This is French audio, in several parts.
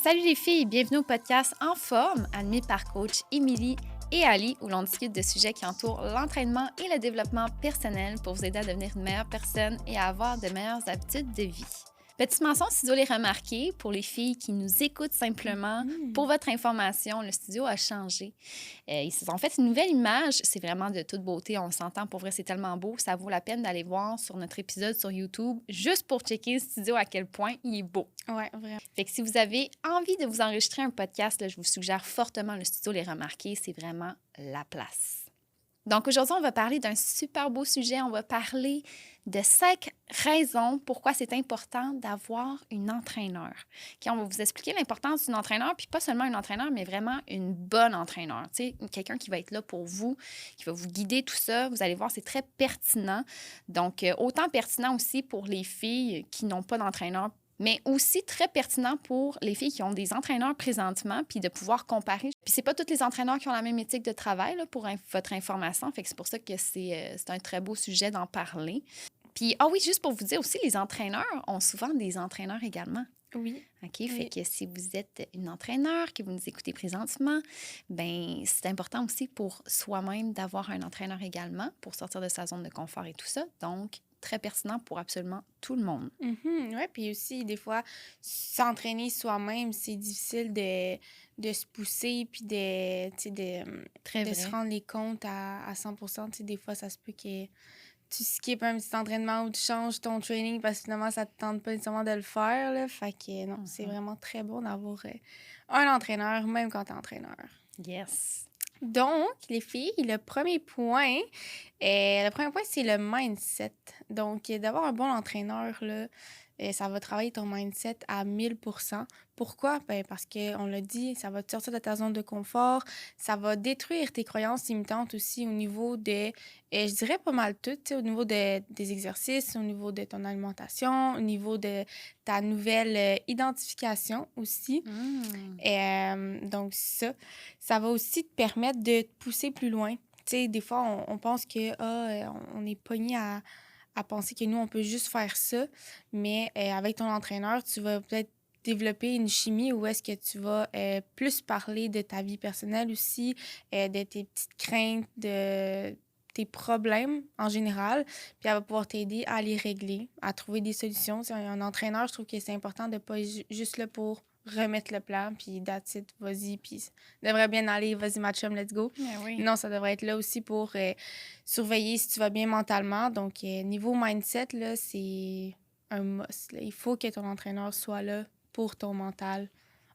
Salut les filles, bienvenue au podcast En forme, animé par coach Émilie et Ali, où l'on discute de sujets qui entourent l'entraînement et le développement personnel pour vous aider à devenir une meilleure personne et à avoir de meilleures habitudes de vie. Petite mention, si vous les remarquer, pour les filles qui nous écoutent simplement, pour votre information, le studio a changé. Ils se sont fait une nouvelle image. C'est vraiment de toute beauté. On s'entend. Pour vrai, c'est tellement beau. Ça vaut la peine d'aller voir sur notre épisode sur YouTube, juste pour checker le studio à quel point il est beau. Ouais, vraiment. Fait que si vous avez envie de vous enregistrer un podcast, là, je vous suggère fortement le studio Les Remarqués. C'est vraiment la place. Donc aujourd'hui, on va parler d'un super beau sujet. On va parler de 5 raisons pourquoi c'est important d'avoir une entraîneur. Okay, on va vous expliquer l'importance d'une entraîneur, puis pas seulement une entraîneur, mais vraiment une bonne entraîneur. Tu sais, quelqu'un qui va être là pour vous, qui va vous guider, tout ça. Vous allez voir, c'est très pertinent. Donc, autant pertinent aussi pour les filles qui n'ont pas d'entraîneur, mais aussi très pertinent pour les filles qui ont des entraîneurs présentement, puis de pouvoir comparer. Puis c'est pas tous les entraîneurs qui ont la même éthique de travail, là, pour votre information. Fait que c'est pour ça que c'est un très beau sujet d'en parler. Puis, oui, juste pour vous dire aussi, les entraîneurs ont souvent des entraîneurs également. Oui. OK? Oui. Fait que si vous êtes une entraîneur, que vous nous écoutez présentement, bien, c'est important aussi pour soi-même d'avoir un entraîneur également pour sortir de sa zone de confort et tout ça. Donc, très pertinent pour absolument tout le monde. Ouais, puis aussi, des fois, s'entraîner soi-même, c'est difficile de se pousser puis Très de vrai. se rendre les comptes à 100%. Tu sais, des fois, ça se peut que tu skippes un petit entraînement ou tu changes ton training parce que finalement, ça te tente pas nécessairement de le faire, là. Fait que non, c'est vraiment très bon d'avoir un entraîneur, même quand t'es entraîneur. Yes. Donc, les filles, le premier point, c'est le mindset. Donc, d'avoir un bon entraîneur, là, ça va travailler ton mindset à 1000%. Pourquoi? Ben, parce qu'on l'a dit, ça va te sortir de ta zone de confort, ça va détruire tes croyances limitantes aussi au niveau je dirais pas mal tout, tu sais, au niveau des exercices, au niveau de ton alimentation, au niveau de ta nouvelle identification aussi. Donc, ça va aussi te permettre de te pousser plus loin. Tu sais, des fois, on pense que on est pogné à penser que nous, on peut juste faire ça, mais avec ton entraîneur, tu vas peut-être développer une chimie où est-ce que tu vas plus parler de ta vie personnelle aussi, de tes petites craintes, de tes problèmes en général, puis elle va pouvoir t'aider à les régler, à trouver des solutions. C'est un entraîneur, je trouve que c'est important de ne pas être juste là pour remettre le plan, puis that's it, vas-y, puis ça devrait bien aller, vas-y, ma chum, let's go. Oui. Non, ça devrait être là aussi pour surveiller si tu vas bien mentalement. Donc, niveau mindset, là, c'est un must, là. Il faut que ton entraîneur soit là pour ton mental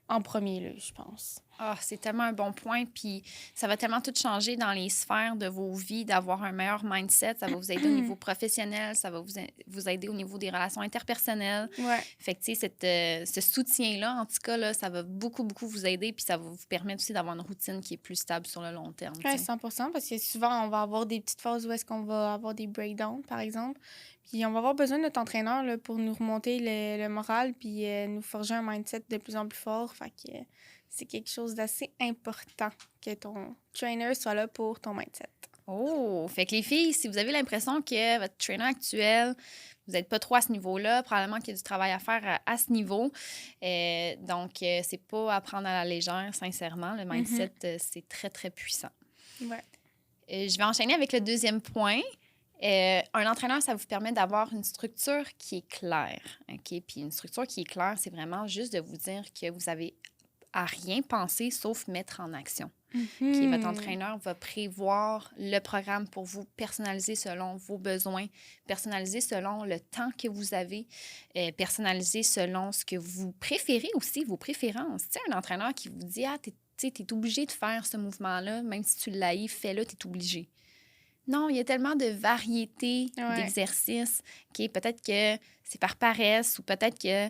en premier lieu, je pense. C'est tellement un bon point. Puis ça va tellement tout changer dans les sphères de vos vies, d'avoir un meilleur mindset. Ça va vous aider au niveau professionnel, ça va vous aider au niveau des relations interpersonnelles. Ouais. Fait que, tu sais, ce soutien-là, en tout cas, là, ça va beaucoup, beaucoup vous aider. Puis ça va vous permettre aussi d'avoir une routine qui est plus stable sur le long terme. Ouais, t'sais. 100%, parce que souvent, on va avoir des petites phases où est-ce qu'on va avoir des breakdowns, par exemple. Puis on va avoir besoin de notre entraîneur là, pour nous remonter le moral puis nous forger un mindset de plus en plus fort. Fait que c'est quelque chose d'assez important que ton trainer soit là pour ton mindset. Fait que les filles, si vous avez l'impression que votre trainer actuel, vous n'êtes pas trop à ce niveau-là, probablement qu'il y a du travail à faire à ce niveau. Donc, c'est pas à prendre à la légère, sincèrement. Le mindset, c'est très, très puissant. Ouais. Je vais enchaîner avec le deuxième point. Un entraîneur, ça vous permet d'avoir une structure qui est claire. OK? Puis une structure qui est claire, c'est vraiment juste de vous dire que vous avez à rien penser sauf mettre en action. Okay, votre entraîneur va prévoir le programme pour vous, personnaliser selon vos besoins, personnaliser selon le temps que vous avez, personnaliser selon ce que vous préférez aussi, vos préférences. Tu sais, un entraîneur qui vous dit « Ah, t'es obligé de faire ce mouvement-là, même si tu l'haïs, fais-le, t'es obligé. » Non, il y a tellement de variétés d'exercices. Okay, peut-être que c'est par paresse ou peut-être que...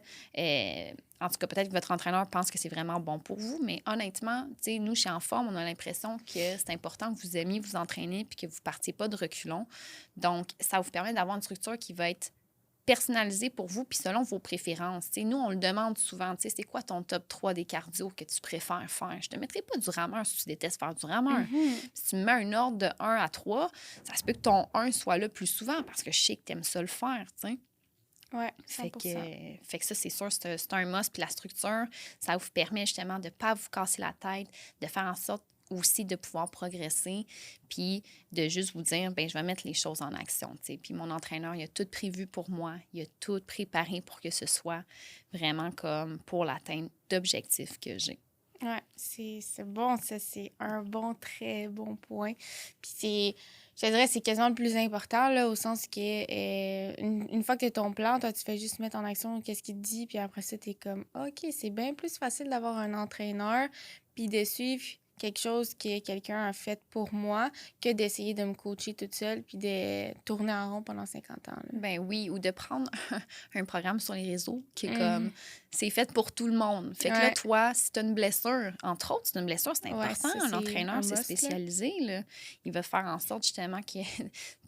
en tout cas, peut-être que votre entraîneur pense que c'est vraiment bon pour vous, mais honnêtement, nous, chez En Forme, on a l'impression que c'est important que vous aimiez vous entraîner puis que vous ne partiez pas de reculons. Donc, ça vous permet d'avoir une structure qui va être personnalisée pour vous puis selon vos préférences. T'sais, nous, on le demande souvent, c'est quoi ton top 3 des cardio que tu préfères faire? Je te mettrai pas du rameur si tu détestes faire du rameur. Si tu me mets un ordre de 1 à 3, ça se peut que ton 1 soit là plus souvent parce que je sais que tu aimes ça le faire, t'sais. Ouais, Fait 100%. que ça, c'est sûr, c'est un must. Puis la structure, ça vous permet justement de ne pas vous casser la tête, de faire en sorte aussi de pouvoir progresser, puis de juste vous dire, ben je vais mettre les choses en action, tu sais. Puis mon entraîneur, il a tout prévu pour moi, il a tout préparé pour que ce soit vraiment comme pour l'atteinte d'objectifs que j'ai. Ouais, c'est bon, ça, c'est un bon, très bon point. Puis je te dirais, c'est quasiment le plus important, là, au sens que une fois que tu as ton plan, toi, tu fais juste mettre en action qu'est-ce qu'il te dit, puis après ça, tu es comme, OK, c'est bien plus facile d'avoir un entraîneur, puis de suivre quelque chose que quelqu'un a fait pour moi que d'essayer de me coacher toute seule, puis de tourner en rond pendant 50 ans, là. Ben oui, ou de prendre un programme sur les réseaux qui est Mhm. comme, c'est fait pour tout le monde. Fait que là, Ouais, toi, si tu as une blessure, entre autres, si tu as une blessure, c'est ouais, important. ça, Un c'est un entraîneur, c'est must, là. spécialisé, là. Il va faire en sorte justement que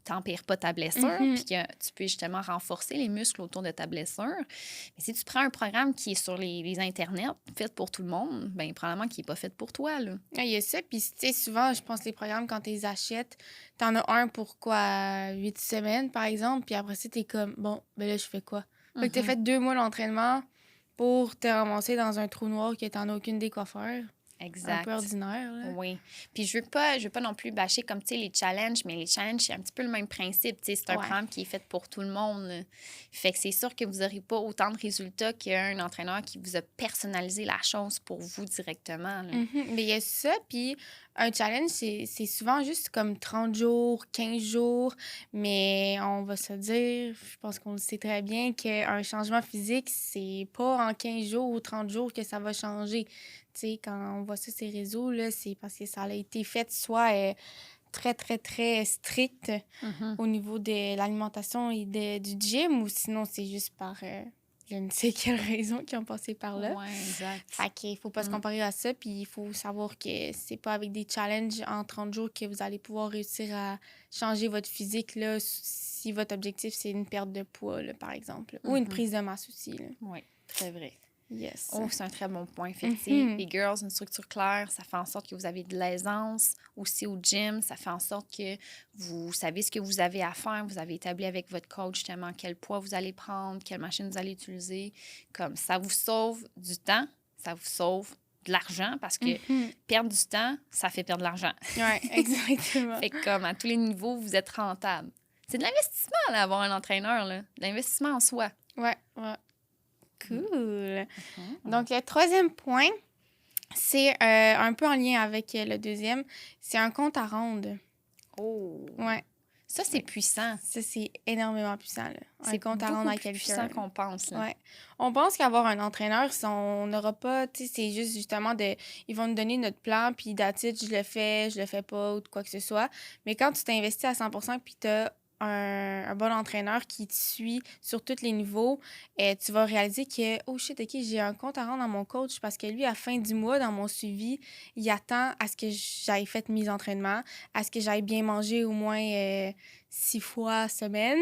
t'empires pas ta blessure, Mhm. puis que tu peux justement renforcer les muscles autour de ta blessure. Mais si tu prends un programme qui est sur les internets, fait pour tout le monde, ben probablement qu'il n'est pas fait pour toi, là. Ah, il y a ça, puis tu sais, souvent, je pense les programmes, quand tu les achètes, t'en as un pour quoi, 8 semaines, par exemple, puis après ça, t'es comme, bon, ben là, je fais quoi? Fait que t'as Mhm. fait 2 mois d'entraînement pour te ramasser dans un trou noir que t'en as aucune idée quoi faire. Un peu Exact. ordinaire, là. Oui. Puis je veux pas non plus bâcher comme, tu sais, les challenges, mais les challenges, c'est un petit peu le même principe. Tu sais, c'est un Ouais. programme qui est fait pour tout le monde, là. Fait que c'est sûr que vous n'aurez pas autant de résultats qu'un entraîneur qui vous a personnalisé la chose pour vous directement, là. Mais il y a ça, puis un challenge, c'est souvent juste comme 30 jours, 15 jours, mais on va se dire, je pense qu'on le sait très bien, qu'un changement physique, c'est pas en 15 jours ou 30 jours que ça va changer. Tu sais, quand on voit ça sur les réseaux, là, c'est parce que ça a été fait soit très, très, très strict Mhm. au niveau de l'alimentation et du gym, ou sinon c'est juste par je ne sais quelle raison qui ont passé par là. Ouais, exact. Fait qu'il faut pas se Mm. comparer à ça, puis il faut savoir que c'est pas avec des challenges en 30 jours que vous allez pouvoir réussir à changer votre physique, là, si votre objectif, c'est une perte de poids, là, par exemple. Ou une Mhm. prise de masse aussi, là. Oui, très vrai. Yes. Oh, c'est un très bon point. Fait que, tu sais, Mhm. les girls, une structure claire, ça fait en sorte que vous avez de l'aisance. Aussi au gym, ça fait en sorte que vous savez ce que vous avez à faire. Vous avez établi avec votre coach justement quel poids vous allez prendre, quelle machine vous allez utiliser. Comme ça vous sauve du temps, ça vous sauve de l'argent parce que Mhm. perdre du temps, ça fait perdre de l'argent. Ouais, exactement. Fait que comme à tous les niveaux, vous êtes rentable. C'est de l'investissement, là, avoir un entraîneur, là. De l'investissement en soi. Ouais, ouais. Cool. Mhm. Donc, le troisième point, c'est un peu en lien avec le deuxième, c'est un compte à rendre. Oh! Ouais, Ça, c'est ouais. puissant. Ça, c'est énormément puissant, là. Un C'est compte à rendre beaucoup à plus quelqu'un, puissant là. qu'on pense, là. Ouais. On pense qu'avoir un entraîneur, si on n'aura pas, tu sais, c'est juste justement de. Ils vont nous donner notre plan, puis that's it, je le fais pas, ou de quoi que ce soit. Mais quand tu t'investis à 100%, puis tu as un bon entraîneur qui te suit sur tous les niveaux, tu vas réaliser que, oh shit, OK, j'ai un compte à rendre à mon coach parce que lui, à la fin du mois, dans mon suivi, il attend à ce que j'aille fait mes entraînements, à ce que j'aille bien manger au moins 6 fois semaine,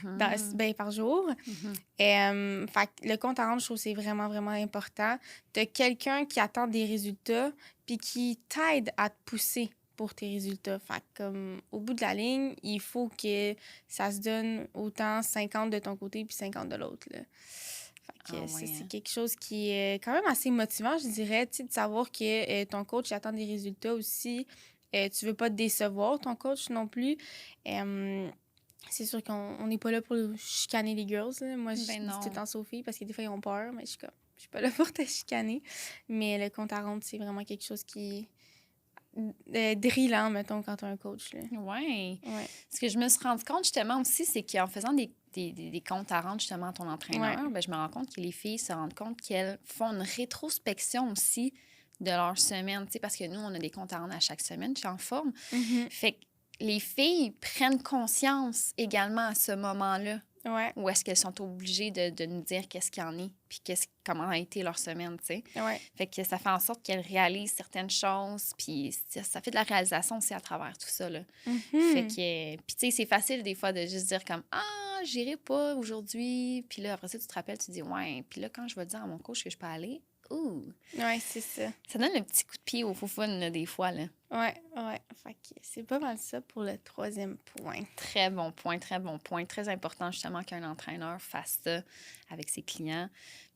Mhm. ben, par jour. Mhm. Fait que le compte à rendre, je trouve que c'est vraiment, vraiment important. Tu as quelqu'un qui attend des résultats puis qui t'aide à te pousser pour tes résultats. Fait que, comme, au bout de la ligne, il faut que ça se donne autant 50 de ton côté puis 50 de l'autre, là. Fait Ah que ça, ouais, c'est hein. quelque chose qui est quand même assez motivant, je dirais, tu sais, de savoir que ton coach il attend des résultats aussi. Tu veux pas te décevoir, ton coach non plus. Euh, c'est sûr qu'on n'est pas là pour chicaner les girls, là. Moi, je Ben dis tout le non. temps Sophie parce que des fois, ils ont peur, mais je suis pas là pour te chicaner. Mais le compte à rendre, c'est vraiment quelque chose qui est drillant, mettons, quand t'as un coach, là. Ouais. Ouais. Ce que je me suis rendu compte justement aussi, c'est qu'en faisant des comptes à rendre justement à ton Ouais. entraîneur, ben, je me rends compte que les filles se rendent compte qu'elles font une rétrospection aussi de leur semaine, tu sais, parce que nous, on a des comptes à rendre à chaque semaine, je suis en forme. Mhm. Fait que les filles prennent conscience également à ce moment-là Ouais. où est-ce qu'elles sont obligées de nous dire qu'est-ce qu'il y en est, puis comment a été leur semaine, tu sais. Ouais. Fait que ça fait en sorte qu'elles réalisent certaines choses, puis ça fait de la réalisation aussi à travers tout ça, là. Fait Mhm. que, puis tu sais, c'est facile des fois de juste dire comme « Ah, j'irai pas aujourd'hui », puis là, après ça, tu te rappelles, tu dis « Ouais, puis là, quand je vais dire à mon coach que je peux aller, ouh, Ouais, c'est ça. ça donne le petit coup de pied au faux fun, là, des fois, là. » Ouais, ouais. Fait que c'est pas mal ça pour le troisième point. Très bon point, très bon point. Très important, justement, qu'un entraîneur fasse ça avec ses clients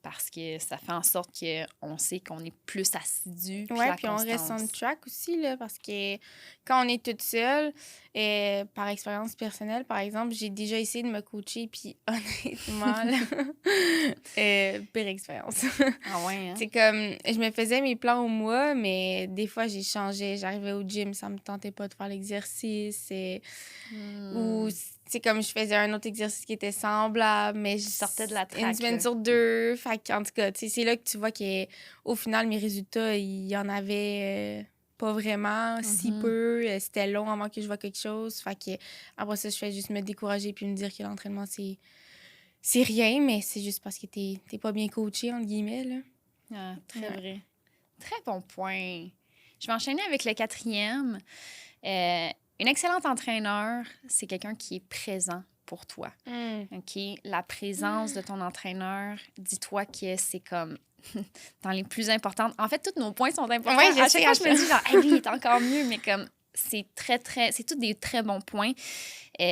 parce que ça fait en sorte qu'on sait qu'on est plus assidu, puis Ouais, la puis on reste on constance. track aussi, là, parce que quand on est toute seule, par expérience personnelle, par exemple, j'ai déjà essayé de me coacher, puis honnêtement, là, pire expérience. Ah ouais, hein? C'est comme, je me faisais mes plans au mois, mais des fois, j'ai changé. J'arrivais au gym, ça me tentait pas de faire l'exercice. Ou Hmm. c'est comme je faisais un autre exercice qui était semblable, mais Tu sortais de la une traque, semaine là. sur deux. Fait qu'en tout cas, tu sais, c'est là que tu vois qu'au final, mes résultats, il y en avait pas vraiment, si Mhm. peu. C'était long avant que je vois quelque chose. Fait que après ça, je fais juste me décourager puis me dire que l'entraînement, c'est rien, mais c'est juste parce que t'es pas bien coaché, entre guillemets, là. Ah, très Ouais. vrai. Très bon point. Je vais enchaîner avec le quatrième. Euh, une excellente entraîneur, c'est quelqu'un qui est présent pour toi. Mm. OK? La présence de ton entraîneur, dis-toi que c'est comme dans les plus importantes. En fait, tous nos points sont importants. Ouais, je À sais, chaque fois, je me dis, genre, hey, lui, il est encore mieux, mais comme c'est c'est tous des très bons points. Tu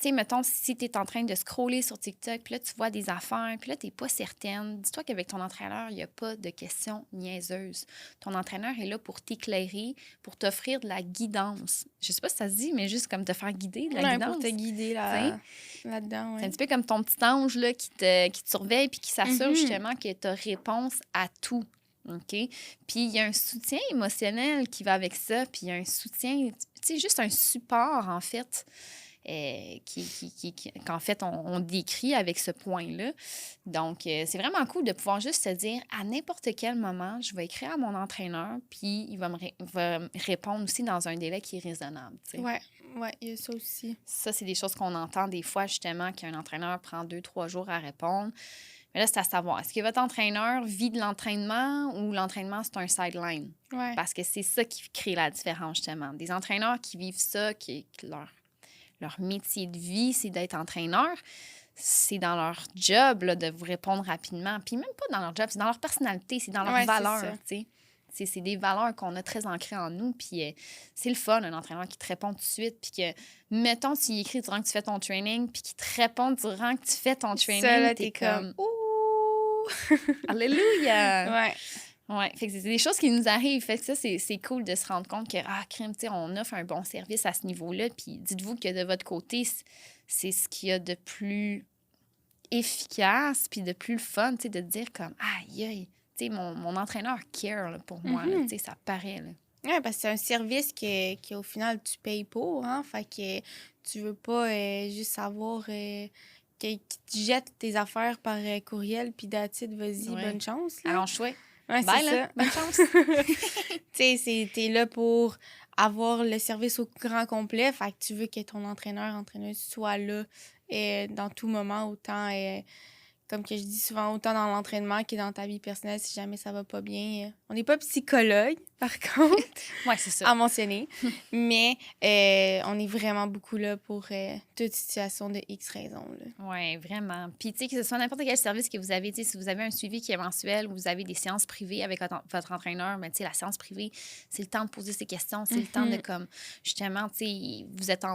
sais, mettons, si tu es en train de scroller sur TikTok, puis là, tu vois des affaires, puis là, tu n'es pas certaine, dis-toi qu'avec ton entraîneur, il n'y a pas de questions niaiseuses. Ton entraîneur est là pour t'éclairer, pour t'offrir de la guidance. Je sais pas si ça se dit, mais juste comme te faire guider, de la Ouais, pour guidance. te guider Tu là-dedans, c'est un ouais. petit peu comme ton petit ange là, qui te surveille puis qui s'assure Mhm. justement que tu as réponse à tout. OK? Puis il y a un soutien émotionnel qui va avec ça, puis il y a un soutien, tu sais, juste un support, en fait, qu'en fait, on décrit avec ce point-là. Donc, c'est vraiment cool de pouvoir juste se dire, à n'importe quel moment, je vais écrire à mon entraîneur, puis il va me répondre aussi dans un délai qui est raisonnable, tu sais. Ouais, ouais, il y a ça aussi. Ça, c'est des choses qu'on entend des fois, justement, qu'un entraîneur prend 2, 3 jours à répondre. Mais là, c'est à savoir, est-ce que votre entraîneur vit de l'entraînement ou l'entraînement, c'est un sideline? Ouais. Parce que c'est ça qui crée la différence, justement. Des entraîneurs qui vivent ça, que leur métier de vie, c'est d'être entraîneur, c'est dans leur job là, de vous répondre rapidement. Puis même pas dans leur job, c'est dans leur personnalité, c'est dans leurs Ouais, c'est valeurs, ça. tu sais. C'est des valeurs qu'on a très ancrées en nous. Puis c'est le fun, un entraîneur qui te répond tout de suite. Puis que, mettons, tu y écris durant que tu fais ton training, puis qu'il te répond durant que tu fais ton Ça, training, là, t'es t'es comme, comme ouh! Alléluia! Ouais. Ouais, fait que c'est des choses qui nous arrivent. Fait que ça, c'est cool de se rendre compte que, crime, tu sais, on offre un bon service à ce niveau-là. Puis dites-vous que de votre côté, c'est ce qu'il y a de plus efficace, puis de plus le fun, tu sais, de dire comme, aïe, aïe, tu sais, mon entraîneur care là, pour moi, là, tu Mhm. sais, ça paraît, là. Ouais, parce que c'est un service qu'au final, tu payes pour, hein. Fait que tu veux pas juste savoir qu'il te jette tes affaires par courriel, puis that's it, vas-y, Ouais. bonne chance, là. Arrange-toi. Ouais, c'est Bye, là. ça. Bonne chance. Tu sais, t'es là pour avoir le service au grand complet. Fait que tu veux que ton entraîneur, entraîneuse soit là dans tout moment, autant, comme que je dis souvent, autant dans l'entraînement que dans ta vie personnelle si jamais ça va pas bien. On n'est pas psychologue, par contre, Ouais, c'est ça. à mentionner, mais on est vraiment beaucoup là pour toute situation de X raison, là. Oui, vraiment. Puis, tu sais, que ce soit n'importe quel service que vous avez, tu sais, si vous avez un suivi qui est mensuel ou vous avez des séances privées avec votre entraîneur, ben, tu sais, la séance privée, c'est le temps de poser ses questions, c'est le temps de, Mhm. comme, justement, tu sais, vous êtes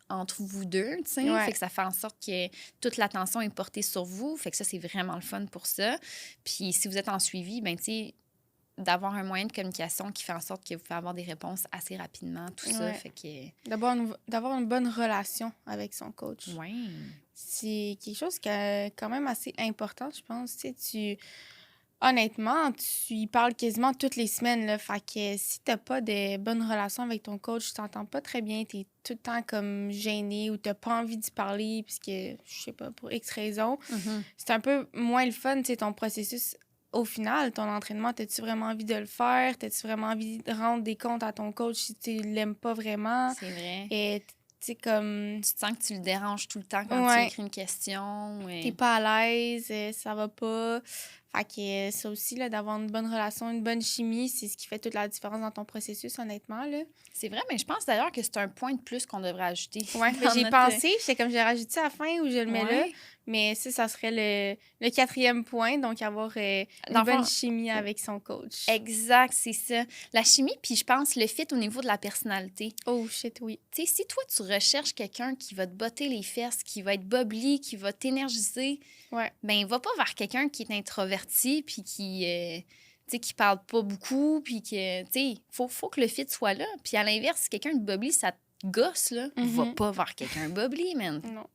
entre vous deux, tu sais, Ouais. fait que ça fait en sorte que toute l'attention est portée sur vous, fait que ça, c'est vraiment le fun pour ça. Puis, si vous êtes en suivi, ben, tu sais, d'avoir un moyen de communication qui fait en sorte que vous pouvez avoir des réponses assez rapidement, tout ça, Ouais. fait que... D'avoir une bonne relation avec son coach. Oui. C'est quelque chose qui est quand même assez important, je pense. Tu sais, honnêtement, tu y parles quasiment toutes les semaines, là. Fait que si t'as pas de bonnes relations avec ton coach, tu t'entends pas très bien, t'es tout le temps comme gêné ou t'as pas envie d'y parler puisque, je sais pas, pour X raison, Mhm. c'est un peu moins le fun, tu sais, ton processus. Au final, ton entraînement, t'as-tu vraiment envie de le faire? T'as-tu vraiment envie de rendre des comptes à ton coach si tu l'aimes pas vraiment? C'est vrai. Et, tu sais, comme... Tu te sens que tu le déranges tout le temps quand tu Ouais. écris une question. T'es pas à l'aise, ça va pas. Fait que ça aussi, là, d'avoir une bonne relation, une bonne chimie, c'est ce qui fait toute la différence dans ton processus, honnêtement, là. C'est vrai, mais je pense d'ailleurs que c'est un point de plus qu'on devrait ajouter. Ouais, mais dans j'ai notre... pensé, j'étais comme, j'ai rajouté à la fin ou je le mets là. Ouais. Mais ça serait le quatrième point, donc avoir Dans une le bonne fond, chimie avec son coach. exact, c'est ça. La chimie, puis je pense le fit au niveau de la personnalité. Oh shit, oui. Tu sais, si toi, tu recherches quelqu'un qui va te botter les fesses, qui va être bubbly, qui va t'énergiser, Ouais. ben va pas vers quelqu'un qui est introverti, puis tu sais, qui parle pas beaucoup, puis que, tu sais, faut que le fit soit là. Puis à l'inverse, si quelqu'un de bubbly, ça te gosse, là, va Mhm. pas vers quelqu'un de bubbly, man. Non.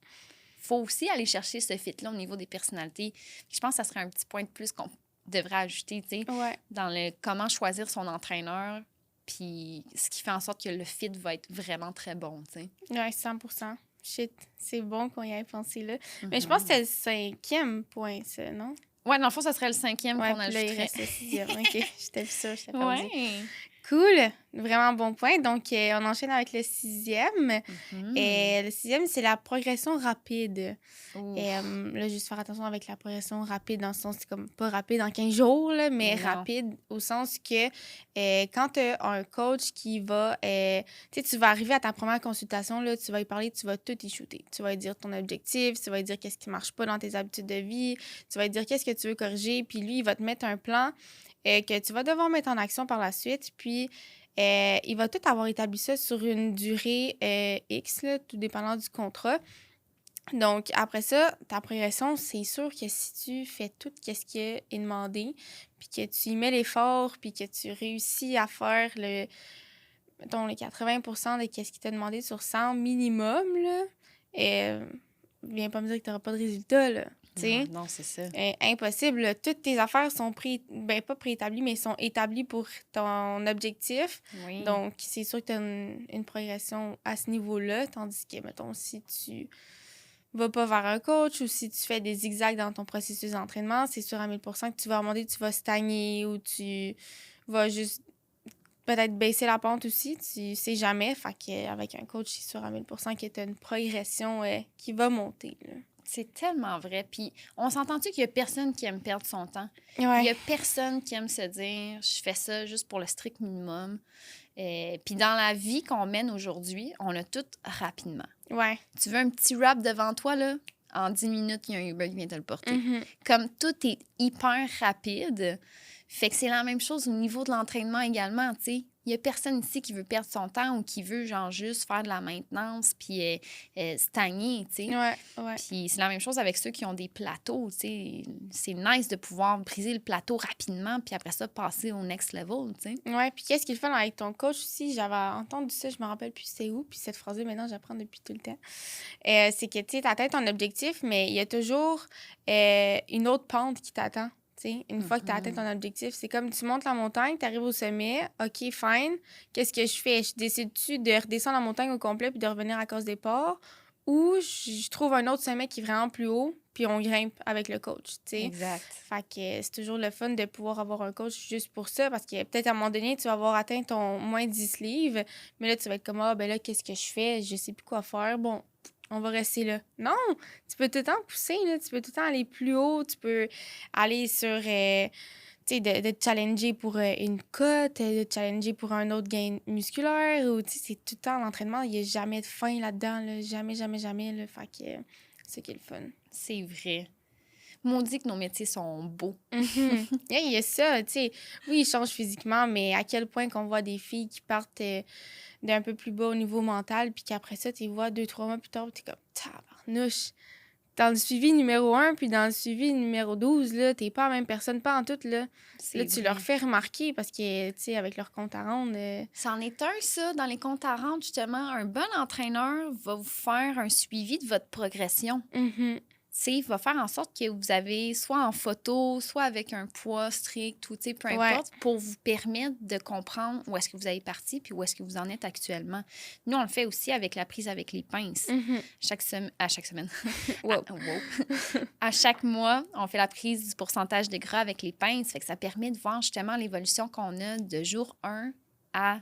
Faut aussi aller chercher ce fit-là au niveau des personnalités. Je pense que ça serait un petit point de plus qu'on devrait ajouter, tu sais, Ouais. dans le comment choisir son entraîneur, puis ce qui fait en sorte que le fit va être vraiment très bon, tu sais. Ouais, 100%. Shit, c'est bon qu'on y ait pensé là. Mais je pense que c'est le cinquième point, ça, non? Ouais, dans le fond, ça serait le cinquième Ouais, qu'on puis là, il ajouterait. reste le sixième. OK, j'étais sûre, j'étais perdue. Ouais. Cool, vraiment bon point. Donc, on enchaîne avec le sixième. Mhm. Et le sixième, c'est la progression rapide. Ouf. Et là, juste faire attention avec la progression rapide, dans le sens, c'est comme pas rapide en 15 jours, là, mais Non. rapide au sens que quand tu as un coach qui va, tu sais, tu vas arriver à ta première consultation, là, tu vas y parler, tu vas tout y shooter. Tu vas lui dire ton objectif, tu vas lui dire qu'est-ce qui marche pas dans tes habitudes de vie, tu vas lui dire qu'est-ce que tu veux corriger, puis lui, il va te mettre un plan que tu vas devoir mettre en action par la suite, puis il va tout avoir établi ça sur une durée X, là, tout dépendant du contrat. Donc, après ça, ta progression, c'est sûr que si tu fais tout ce qui est demandé, puis que tu y mets l'effort, puis que tu réussis à faire mettons, les 80% de ce qui t'a demandé sur 100 minimum, là, viens pas me dire que tu n'auras pas de résultat, là. Non, non, c'est ça. Impossible. Là. Toutes tes affaires sont pas préétablies, mais sont établies pour ton objectif. Oui. Donc, c'est sûr que tu as une progression à ce niveau-là. Tandis que, mettons, si tu vas pas vers un coach ou si tu fais des zigzags dans ton processus d'entraînement, c'est sûr à 1000% que tu vas remonter, tu vas stagner ou tu vas juste peut-être baisser la pente aussi. Tu sais jamais. Fait qu'avec un coach, c'est sûr à 1000% que tu as une progression qui va monter. Là. C'est tellement vrai. Puis, on s'entend-tu qu'il y a personne qui aime perdre son temps? Ouais. Il y a personne qui aime se dire, je fais ça juste pour le strict minimum. Puis, dans la vie qu'on mène aujourd'hui, on a tout rapidement. Ouais. Tu veux un petit rap devant toi, là? En 10 minutes, il y a un Uber qui vient te le porter. Mhm. Comme tout est hyper rapide, fait que c'est la même chose au niveau de l'entraînement également, tu sais. Il y a personne ici qui veut perdre son temps ou qui veut, genre, juste faire de la maintenance puis stagner, tu sais. Ouais, ouais. Puis c'est la même chose avec ceux qui ont des plateaux, tu sais. C'est nice de pouvoir briser le plateau rapidement puis après ça, passer au next level, tu sais. Ouais, puis qu'est-ce qu'il fait avec ton coach aussi? J'avais entendu ça, je me rappelle plus c'est où, puis cette phrase-là, maintenant, j'apprends depuis tout le temps. C'est que, tu sais, t'atteins ton objectif, mais il y a toujours une autre pente qui t'attend. T'sais, une fois que tu as atteint ton objectif, c'est comme tu montes la montagne, tu arrives au sommet, OK, fine. Qu'est-ce que je fais? Je décide-tu de redescendre la montagne au complet puis de revenir à cause des ports? Ou je trouve un autre sommet qui est vraiment plus haut puis on grimpe avec le coach, t'sais. Exact. Fait que c'est toujours le fun de pouvoir avoir un coach juste pour ça parce que peut-être à un moment donné, tu vas avoir atteint ton moins 10 livres, mais là, tu vas être comme, ah, ben là, qu'est-ce que je fais? Je sais plus quoi faire. Bon, on va rester là. Non, tu peux tout le temps pousser, là. Tu peux tout le temps aller plus haut. Tu peux aller sur, tu sais, de te challenger pour une cote, de te challenger pour un autre gain musculaire. Ou, tu sais, c'est tout le temps l'entraînement. Il n'y a jamais de fin là-dedans, là. Jamais, jamais, jamais, là. Fait que c'est qui est le fun. C'est vrai. Maudit que nos métiers sont beaux. Il y a ça, tu sais. Oui, ils changent physiquement, mais à quel point qu'on voit des filles qui partent d'un peu plus bas au niveau mental, puis qu'après ça, tu les vois 2-3 mois plus tard, t'es comme, tabarnouche. Dans le suivi numéro 1, puis dans le suivi numéro 12, là, t'es pas la même personne, pas en tout, là. Là, tu leur fais remarquer parce que, tu sais, avec leur compte à rendre... C'en est un, ça, dans les comptes à rendre, justement. Un bon entraîneur va vous faire un suivi de votre progression. Il va faire en sorte que vous avez soit en photo, soit avec un poids strict ou peu importe, pour vous permettre de comprendre où est-ce que vous avez parti puis où est-ce que vous en êtes actuellement. Nous, on le fait aussi avec la prise avec les pinces. À chaque semaine. Wow. À chaque mois, on fait la prise du pourcentage de gras avec les pinces. Fait que ça permet de voir justement l'évolution qu'on a de jour 1 à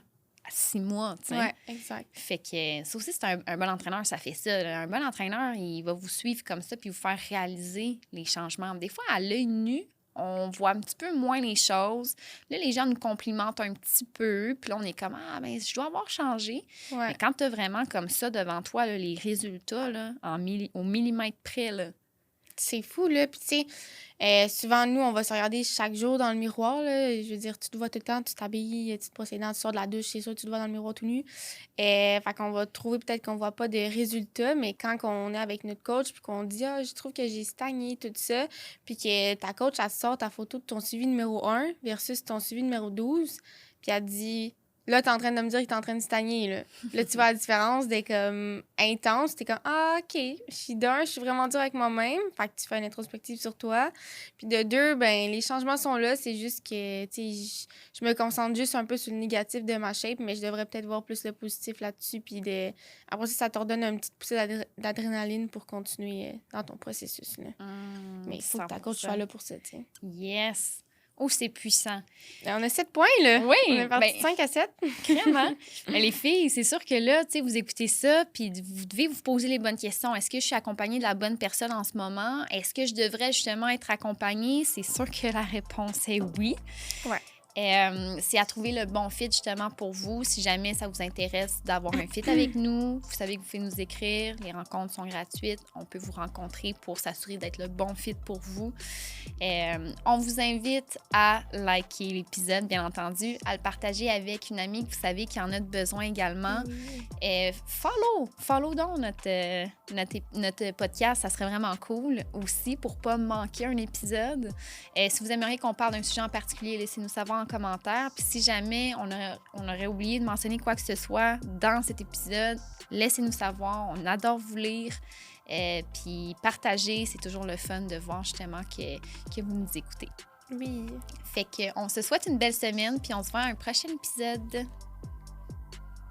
6 mois, tu sais. Ouais, exact. Fait que ça aussi, c'est un bon entraîneur, ça fait ça. Là. Un bon entraîneur, il va vous suivre comme ça puis vous faire réaliser les changements. Des fois, à l'œil nu, on voit un petit peu moins les choses. Là, les gens nous complimentent un petit peu. Puis là, on est comme, ah, ben je dois avoir changé. Ouais. Mais quand tu as vraiment comme ça devant toi, là, les résultats, là, au millimètre près, là, C'est fou, là. Puis, tu sais, souvent, nous, on va se regarder chaque jour dans le miroir, là. Je veux dire, tu te vois tout le temps, tu t'habilles, tu te brosses les dents, tu sors de la douche, c'est sûr, tu te vois dans le miroir tout nu. Fait qu'on va trouver peut-être qu'on voit pas de résultats, mais quand on est avec notre coach, puis qu'on dit, ah, je trouve que j'ai stagné, tout ça, puis que ta coach, elle sort ta photo de ton suivi numéro 1 versus ton suivi numéro 12, puis elle dit, là, t'es en train de me dire que t'es en train de stagner, là. Là, tu vois la différence d'être comme intense. T'es comme, ah, OK, je suis vraiment dure avec moi-même. Fait que tu fais une introspective sur toi. Puis de deux, ben les changements sont là. C'est juste que, tu sais, je me concentre juste un peu sur le négatif de ma shape, mais je devrais peut-être voir plus le positif là-dessus. Puis après, ça te redonne une petite poussée d'adrénaline pour continuer dans ton processus, là. Mais il faut que ta coach soit 100%. là pour ça, tu sais. Yes. Oh, c'est puissant. On a 7 points, là. Oui, On est parti ben, de 5 à 7. Vraiment. Mais les filles, c'est sûr que là, tu sais, vous écoutez ça, puis vous devez vous poser les bonnes questions. Est-ce que je suis accompagnée de la bonne personne en ce moment? Est-ce que je devrais justement être accompagnée? C'est sûr que la réponse est oui. Ouais. C'est à trouver le bon fit justement pour vous. Si jamais ça vous intéresse d'avoir un fit avec nous, vous savez que vous pouvez nous écrire. Les rencontres sont gratuites. On peut vous rencontrer pour s'assurer d'être le bon fit pour vous. On vous invite à liker l'épisode, bien entendu, à le partager avec une amie que vous savez qui en a besoin également. Follow donc notre podcast. Ça serait vraiment cool aussi pour ne pas manquer un épisode. Si vous aimeriez qu'on parle d'un sujet en particulier, laissez-nous savoir en commentaire. Puis si jamais on aurait oublié de mentionner quoi que ce soit dans cet épisode, laissez-nous savoir. On adore vous lire. Puis partager, c'est toujours le fun de voir justement que vous nous écoutez. Oui. Fait qu'on se souhaite une belle semaine, puis on se voit à un prochain épisode.